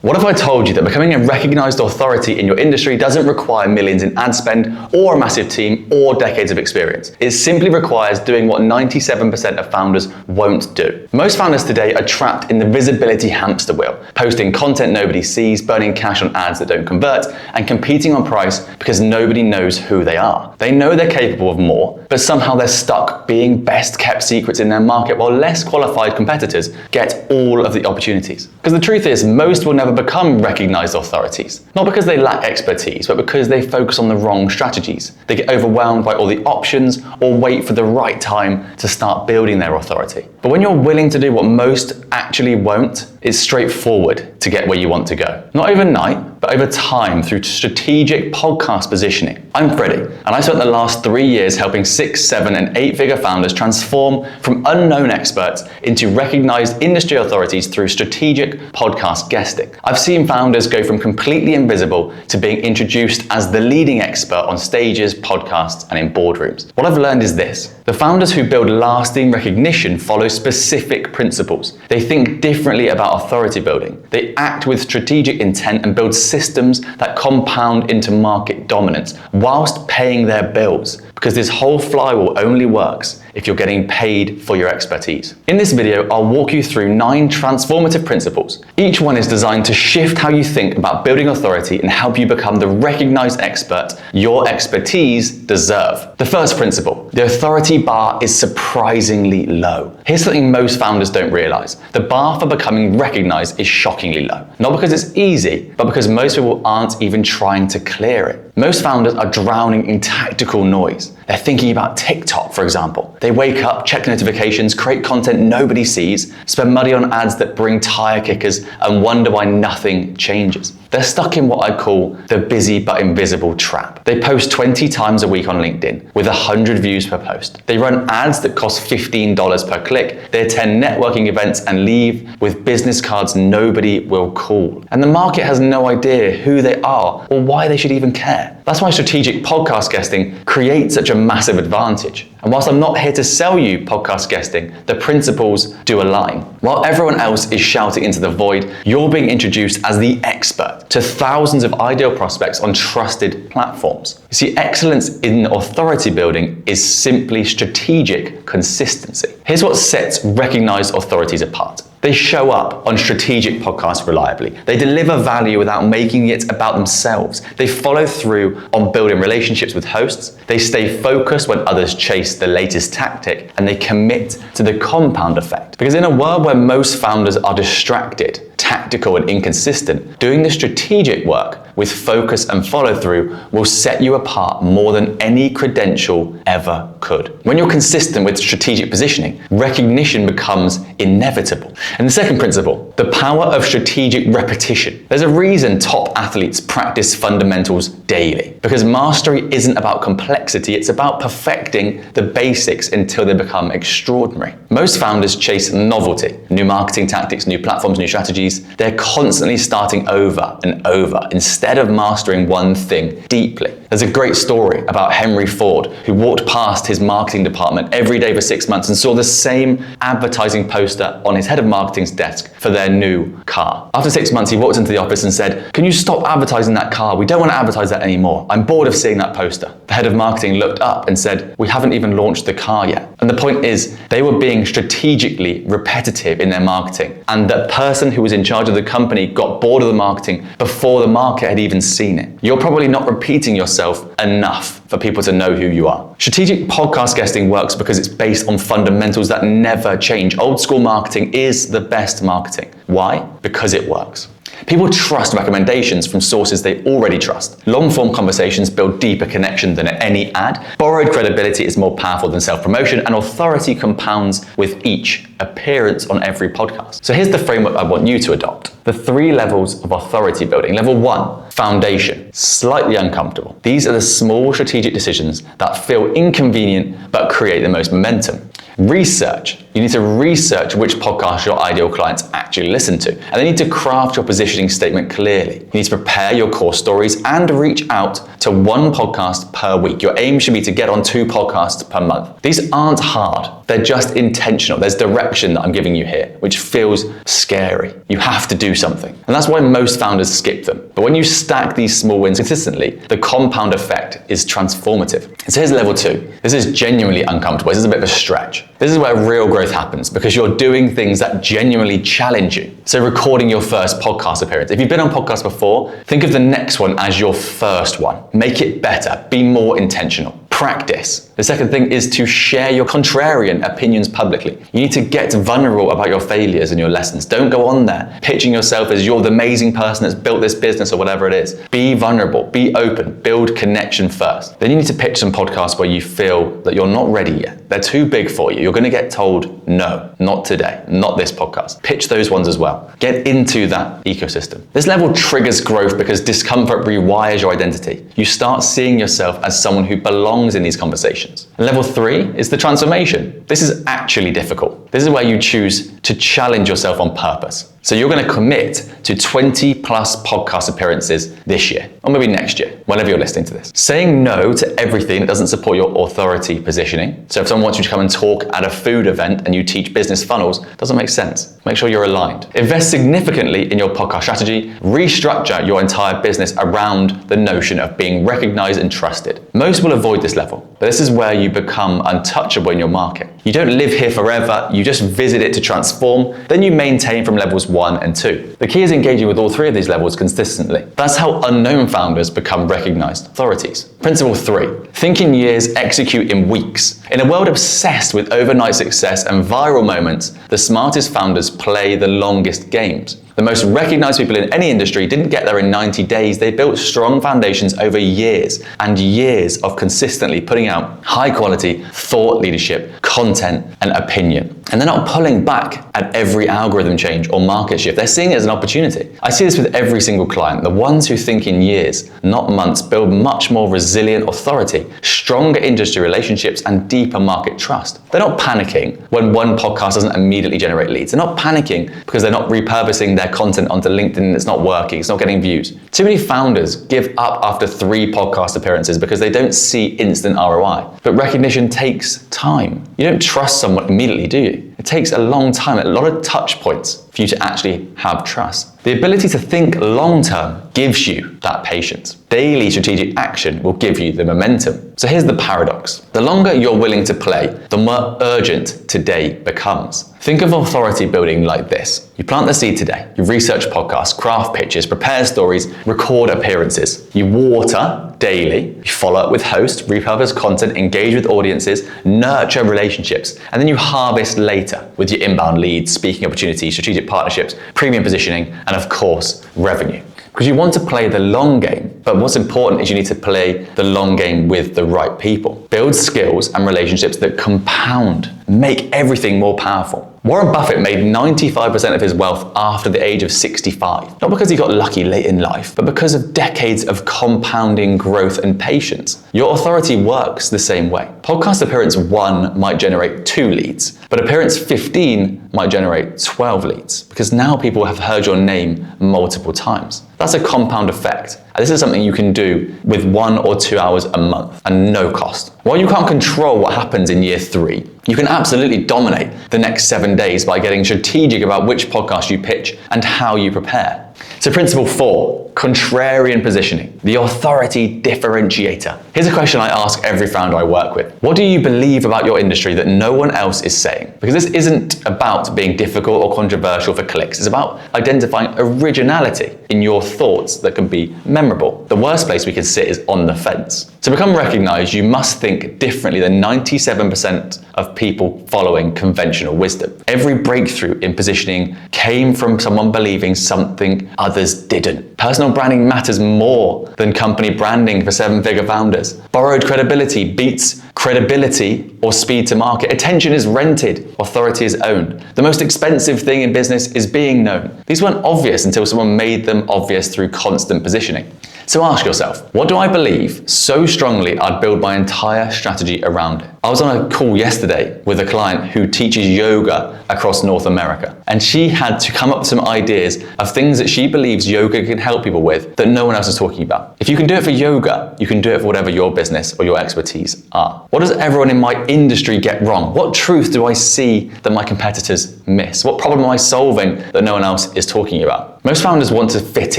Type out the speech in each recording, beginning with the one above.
What if I told you that becoming a recognized authority in your industry doesn't require millions in ad spend or a massive team or decades of experience? It simply requires doing what 97% of founders won't do. Most founders today are trapped in the visibility hamster wheel, posting content nobody sees, burning cash on ads that don't convert, and competing on price because nobody knows who they are. They know they're capable of more, but somehow they're stuck being best kept secrets in their market while less qualified competitors get all of the opportunities. Because the truth is, most will never become recognized authorities. Not because they lack expertise, but because they focus on the wrong strategies. They get overwhelmed by all the options or wait for the right time to start building their authority. But when you're willing to do what most actually won't, it's straightforward to get where you want to go. Not overnight, but over time through strategic podcast positioning. I'm Freddie, and I spent the last 3 years helping 6, 7, and 8-figure founders transform from unknown experts into recognized industry authorities through strategic podcast guesting. I've seen founders go from completely invisible to being introduced as the leading expert on stages, podcasts, and in boardrooms. What I've learned is this: the founders who build lasting recognition follow specific principles. They think differently about authority building. They act with strategic intent and build systems that compound into market dominance whilst paying their bills. Because this whole flywheel only works if you're getting paid for your expertise. In this video, I'll walk you through 9 transformative principles. Each one is designed to shift how you think about building authority and help you become the recognized expert your expertise deserve. The first principle: the authority bar is surprisingly low. Here's something most founders don't realize. The bar for becoming recognized is shockingly low. Not because it's easy, but because most people aren't even trying to clear it. Most founders are drowning in tactical noise. They're thinking about TikTok, for example. They wake up, check notifications, create content nobody sees, spend money on ads that bring tire kickers, and wonder why nothing changes. They're stuck in what I call the busy but invisible trap. They post 20 times a week on LinkedIn with 100 views per post. They run ads that cost $15 per click. They attend networking events and leave with business cards nobody will call. And the market has no idea who they are or why they should even care. That's why strategic podcast guesting creates such a massive advantage. And whilst I'm not here to sell you podcast guesting, the principles do align. While everyone else is shouting into the void, you're being introduced as the expert to thousands of ideal prospects on trusted platforms. You see, excellence in authority building is simply strategic consistency. Here's what sets recognized authorities apart. They show up on strategic podcasts reliably. They deliver value without making it about themselves. They follow through on building relationships with hosts. They stay focused when others chase the latest tactic, and they commit to the compound effect. Because in a world where most founders are distracted, tactical, and inconsistent, doing the strategic work with focus and follow through will set you apart more than any credential ever could. When you're consistent with strategic positioning, recognition becomes inevitable. And the second principle: the power of strategic repetition. There's a reason top athletes practice fundamentals daily, because mastery isn't about complexity, it's about perfecting the basics until they become extraordinary. Most founders chase novelty, new marketing tactics, new platforms, new strategies. They're constantly starting over and over instead of mastering one thing deeply. There's a great story about Henry Ford, who walked past his marketing department every day for 6 months and saw the same advertising poster on his head of marketing's desk for their new car. After 6 months, he walked into the office and said, "Can you stop advertising that car? We don't want to advertise that anymore. I'm bored of seeing that poster." The head of marketing looked up and said, "We haven't even launched the car yet." And the point is, they were being strategically repetitive in their marketing. And the person who was in charge of the company got bored of the marketing before the market had even seen it. You're probably not repeating yourself enough for people to know who you are. Strategic podcast guesting works because it's based on fundamentals that never change. Old school marketing is the best marketing. Why? Because it works. People trust recommendations from sources they already trust. Long-form conversations build deeper connection than any ad. Borrowed credibility is more powerful than self-promotion, and authority compounds with each appearance on every podcast. So here's the framework I want you to adopt. The 3 levels of authority building. Level 1, foundation. Slightly uncomfortable. These are the small strategic decisions that feel inconvenient but create the most momentum. Research. You need to research which podcasts your ideal clients actually listen to, and they need to craft your positioning statement clearly. You need to prepare your core stories and reach out to one podcast per week. Your aim should be to get on 2 podcasts per month. These aren't hard, they're just intentional. There's direction that I'm giving you here, which feels scary. You have to do something. And that's why most founders skip them. But when you stack these small wins consistently, the compound effect is transformative. And so here's level 2. This is genuinely uncomfortable. This is a bit of a stretch. This is where real growth happens because you're doing things that genuinely challenge you. So recording your first podcast appearance. If you've been on podcasts before, think of the next one as your first one. Make it better. Be more intentional. Practice. The second thing is to share your contrarian opinions publicly. You need to get vulnerable about your failures and your lessons. Don't go on there pitching yourself as you're the amazing person that's built this business or whatever it is. Be vulnerable, be open, build connection first. Then you need to pitch some podcasts where you feel that you're not ready yet. They're too big for you. You're going to get told, no, not today, not this podcast. Pitch those ones as well. Get into that ecosystem. This level triggers growth because discomfort rewires your identity. You start seeing yourself as someone who belongs in these conversations. And level 3 is the transformation. This is actually difficult. This is where you choose to challenge yourself on purpose. So you're going to commit to 20 plus podcast appearances this year, or maybe next year, whenever you're listening to this. Saying no to everything that doesn't support your authority positioning. So if someone wants you to come and talk at a food event and you teach business funnels, doesn't make sense. Make sure you're aligned. Invest significantly in your podcast strategy. Restructure your entire business around the notion of being recognized and trusted. Most will avoid this level, but this is where you become untouchable in your market. You don't live here forever, you just visit it to transform, then you maintain from levels 1 and 2. The key is engaging with all 3 of these levels consistently. That's how unknown founders become recognized authorities. Principle 3, think in years, execute in weeks. In a world obsessed with overnight success and viral moments, the smartest founders play the longest games. The most recognized people in any industry didn't get there in 90 days. They built strong foundations over years and years of consistently putting out high quality thought leadership, content, and opinion. And they're not pulling back at every algorithm change or market shift. They're seeing it as an opportunity. I see this with every single client. The ones who think in years, not months, build much more resilient authority, stronger industry relationships, and deeper market trust. They're not panicking when one podcast doesn't immediately generate leads. They're not panicking because they're not repurposing their content onto LinkedIn and it's not working, it's not getting views. Too many founders give up after 3 podcast appearances because they don't see instant ROI. But recognition takes time. You don't trust someone immediately, do you? It takes a long time, a lot of touch points for you to actually have trust. The ability to think long-term gives you that patience. Daily strategic action will give you the momentum. So here's the paradox. The longer you're willing to play, the more urgent today becomes. Think of authority building like this. You plant the seed today. You research podcasts, craft pitches, prepare stories, record appearances. You water daily. You follow up with hosts, repurpose content, engage with audiences, nurture relationships, and then you harvest later with your inbound leads, speaking opportunities, strategic partnerships, premium positioning, and of course, revenue. Because you want to play the long game, but what's important is you need to play the long game with the right people. Build skills and relationships that compound, make everything more powerful. Warren Buffett made 95% of his wealth after the age of 65. Not because he got lucky late in life, but because of decades of compounding growth and patience. Your authority works the same way. Podcast appearance 1 might generate 2 leads, but appearance 15 might generate 12 leads, because now people have heard your name multiple times. That's a compound effect. And this is something you can do with 1 or 2 hours a month and no cost. While you can't control what happens in year 3, you can absolutely dominate the next 7 days by getting strategic about which podcast you pitch and how you prepare. So principle 4, contrarian positioning, the authority differentiator. Here's a question I ask every founder I work with. What do you believe about your industry that no one else is saying? Because this isn't about being difficult or controversial for clicks. It's about identifying originality in your thoughts that can be memorable. The worst place we can sit is on the fence. To become recognized, you must think differently than 97% of people following conventional wisdom. Every breakthrough in positioning came from someone believing something others didn't. Personal branding matters more than company branding for 7-figure founders. Borrowed credibility beats credibility or speed to market. Attention is rented, authority is owned. The most expensive thing in business is being known. These weren't obvious until someone made them obvious through constant positioning. So ask yourself, what do I believe so strongly I'd build my entire strategy around it? I was on a call yesterday with a client who teaches yoga across North America, and she had to come up with some ideas of things that she believes yoga can help people with that no one else is talking about. If you can do it for yoga, you can do it for whatever your business or your expertise are. What does everyone in my industry get wrong? What truth do I see that my competitors miss? What problem am I solving that no one else is talking about? Most founders want to fit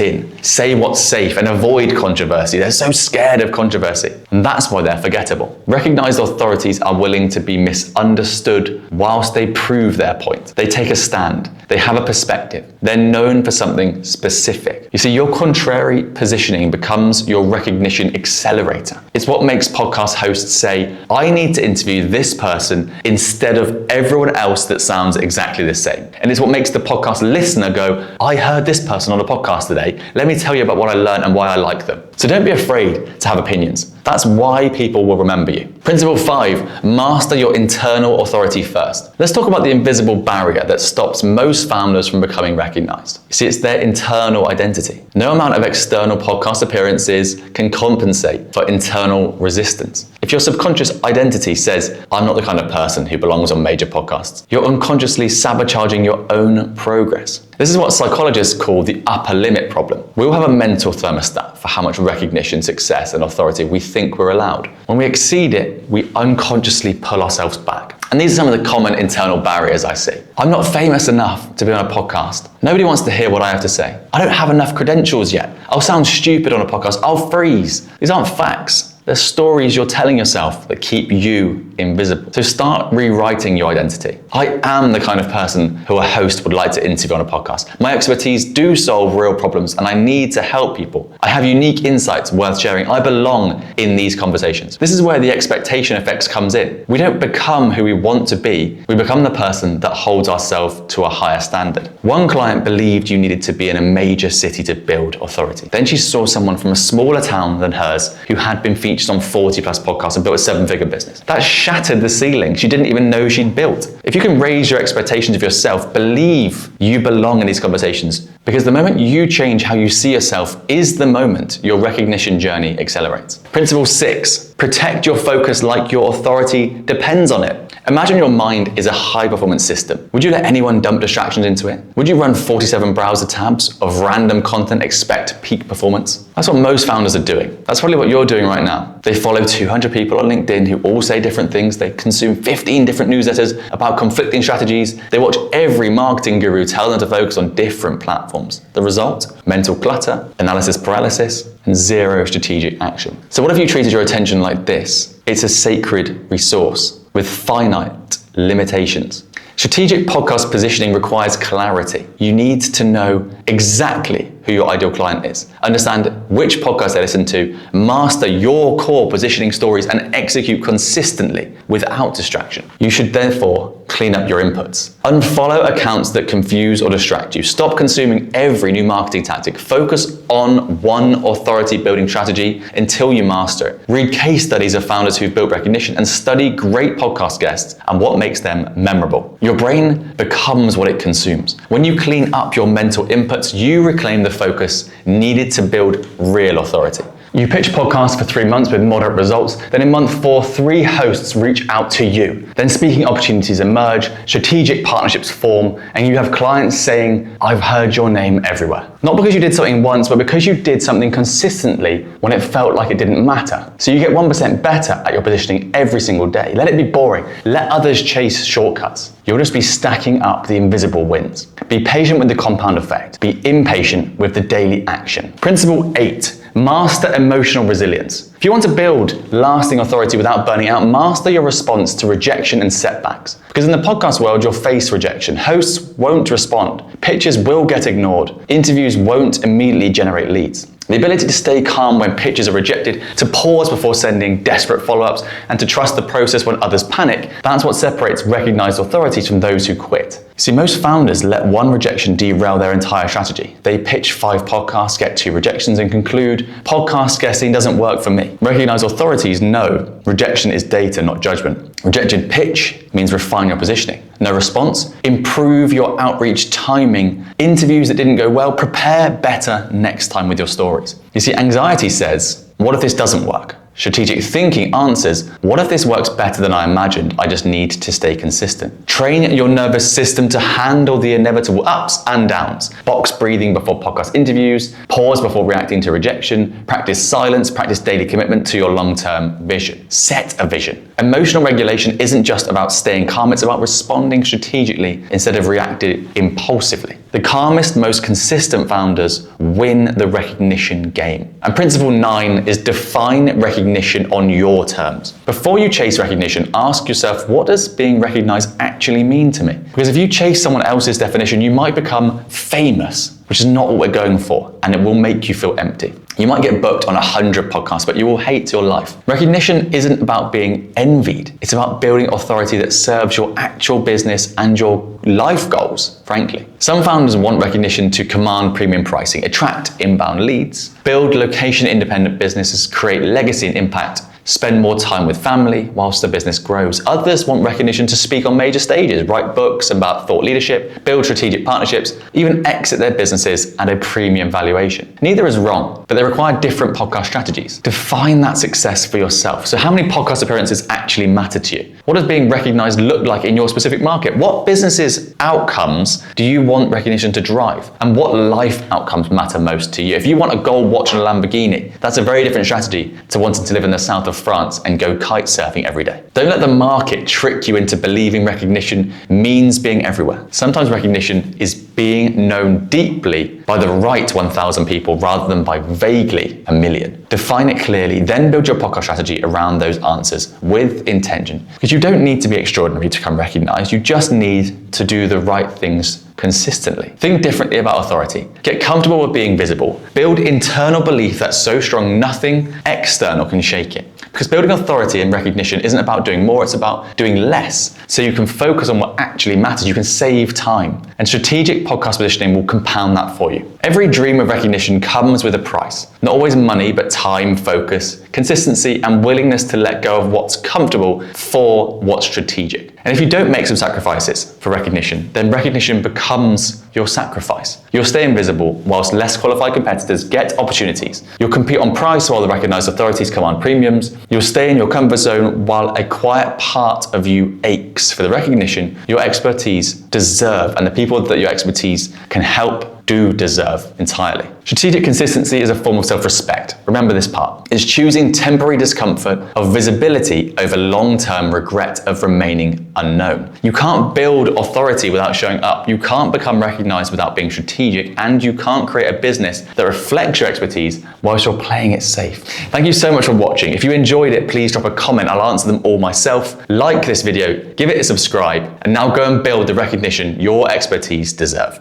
in, say what's safe, and avoid controversy. They're so scared of controversy, and that's why they're forgettable. Recognized authorities are willing to be misunderstood whilst they prove their point. They take a stand. They have a perspective. They're known for something specific. You see, your contrary positioning becomes your recognition accelerator. It's what makes podcast hosts say, I need to interview this person instead of everyone else that sounds exactly the same. And it's what makes the podcast listener go, I heard this person on a podcast today. Let me tell you about what I learned and why I like them. So don't be afraid to have opinions. That's why people will remember you. Principle 5, master your internal authority first. Let's talk about the invisible barrier that stops most founders from becoming recognized. You see, it's their internal identity. No amount of external podcast appearances can compensate for internal resistance. If your subconscious identity says, I'm not the kind of person who belongs on major podcasts, you're unconsciously sabotaging your own progress. This is what psychologists call the upper limit problem. We all have a mental thermostat for how much recognition, success, and authority we think we're allowed. When we exceed it, we unconsciously pull ourselves back. And these are some of the common internal barriers I see. I'm not famous enough to be on a podcast. Nobody wants to hear what I have to say. I don't have enough credentials yet. I'll sound stupid on a podcast. I'll freeze. These aren't facts. They're stories you're telling yourself that keep you invisible. So start rewriting your identity. I am the kind of person who a host would like to interview on a podcast. My expertise do solve real problems and I need to help people. I have unique insights worth sharing. I belong in these conversations. This is where the expectation effects comes in. We don't become who we want to be. We become the person that holds ourselves to a higher standard. One client believed you needed to be in a major city to build authority. Then she saw someone from a smaller town than hers who had been featured on 40 plus podcasts and built a 7-figure business. That shattered the ceiling she didn't even know she'd built. If you can raise your expectations of yourself, believe you belong in these conversations, because the moment you change how you see yourself is the moment your recognition journey accelerates. Principle 6, protect your focus like your authority depends on it. Imagine your mind is a high-performance system. Would you let anyone dump distractions into it? Would you run 47 browser tabs of random content, expect peak performance? That's what most founders are doing. That's probably what you're doing right now. They follow 200 people on LinkedIn who all say different things. They consume 15 different newsletters about conflicting strategies. They watch every marketing guru tell them to focus on different platforms. The result? Mental clutter, analysis paralysis, and zero strategic action. So what if you treated your attention like this? It's a sacred resource with finite limitations. Strategic podcast positioning requires clarity. You need to know exactly who your ideal client is, understand which podcast they listen to, master your core positioning stories, and execute consistently without distraction. You should therefore clean up your inputs. Unfollow accounts that confuse or distract you. Stop consuming every new marketing tactic. Focus on one authority building strategy until you master it. Read case studies of founders who've built recognition and study great podcast guests and what makes them memorable. Your brain becomes what it consumes. When you clean up your mental inputs, you reclaim the focus needed to build real authority. You pitch podcasts for 3 months with moderate results, then in month 4, 3 hosts reach out to you. Then speaking opportunities emerge, strategic partnerships form, and you have clients saying, I've heard your name everywhere. Not because you did something once, but because you did something consistently when it felt like it didn't matter. So you get 1% better at your positioning every single day. Let it be boring. Let others chase shortcuts. You'll just be stacking up the invisible wins. Be patient with the compound effect. Be impatient with the daily action. Principle 8. Master emotional resilience. If you want to build lasting authority without burning out, master your response to rejection and setbacks. Because in the podcast world, you'll face rejection. Hosts won't respond. Pitches will get ignored. Interviews won't immediately generate leads. The ability to stay calm when pitches are rejected, to pause before sending desperate follow-ups, and to trust the process when others panic, that's what separates recognized authorities from those who quit. See, most founders let one rejection derail their entire strategy. They pitch 5 podcasts, get 2 rejections, and conclude, podcast guesting doesn't work for me. Recognized authorities know rejection is data, not judgment. Rejected pitch means refine your positioning. No response, improve your outreach timing. Interviews that didn't go well, prepare better next time with your stories. You see, anxiety says, what if this doesn't work? Strategic thinking answers, what if this works better than I imagined? I just need to stay consistent. Train your nervous system to handle the inevitable ups and downs. Box breathing before podcast interviews, pause before reacting to rejection, practice silence, practice daily commitment to your long-term vision. Set a vision. Emotional regulation isn't just about staying calm, it's about responding strategically instead of reacting impulsively. The calmest, most consistent founders win the recognition game. And principle 9 is define recognition on your terms. Before you chase recognition, ask yourself, what does being recognized actually mean to me? Because if you chase someone else's definition, you might become famous, which is not what we're going for, and it will make you feel empty. You might get booked on 100 podcasts, but you will hate your life. Recognition isn't about being envied. It's about building authority that serves your actual business and your life goals, frankly. Some founders want recognition to command premium pricing, attract inbound leads, build location-independent businesses, create legacy and impact, spend more time with family whilst the business grows. Others want recognition to speak on major stages, write books about thought leadership, build strategic partnerships, even exit their businesses at a premium valuation. Neither is wrong, but they require different podcast strategies. Define that success for yourself. So how many podcast appearances actually matter to you? What does being recognized look like in your specific market? What businesses outcomes do you want recognition to drive? And what life outcomes matter most to you? If you want a gold watch and a Lamborghini, that's a very different strategy to wanting to live in the south of France and go kite surfing every day. Don't let the market trick you into believing recognition means being everywhere. Sometimes recognition is being known deeply by the right 1,000 people rather than by vaguely a million. Define it clearly, then build your podcast strategy around those answers with intention. Because you don't need to be extraordinary to become recognized, you just need to do the right things consistently. Think differently about authority. Get comfortable with being visible. Build internal belief that's so strong nothing external can shake it. Because building authority and recognition isn't about doing more, it's about doing less. So you can focus on what actually matters, you can save time. And strategic podcast positioning will compound that for you. Every dream of recognition comes with a price. Not always money, but time, focus, consistency, and willingness to let go of what's comfortable for what's strategic. And if you don't make some sacrifices for recognition, then recognition becomes your sacrifice. You'll stay invisible whilst less qualified competitors get opportunities. You'll compete on price while the recognized authorities command premiums. You'll stay in your comfort zone while a quiet part of you aches for the recognition your expertise deserve and the people that your expertise can help do deserve entirely. Strategic consistency is a form of self-respect. Remember this part. It's choosing temporary discomfort of visibility over long-term regret of remaining unknown. You can't build authority without showing up. You can't become recognized without being strategic, and you can't create a business that reflects your expertise whilst you're playing it safe. Thank you so much for watching. If you enjoyed it, please drop a comment. I'll answer them all myself. Like this video, give it a subscribe, and now go and build the recognition your expertise deserve.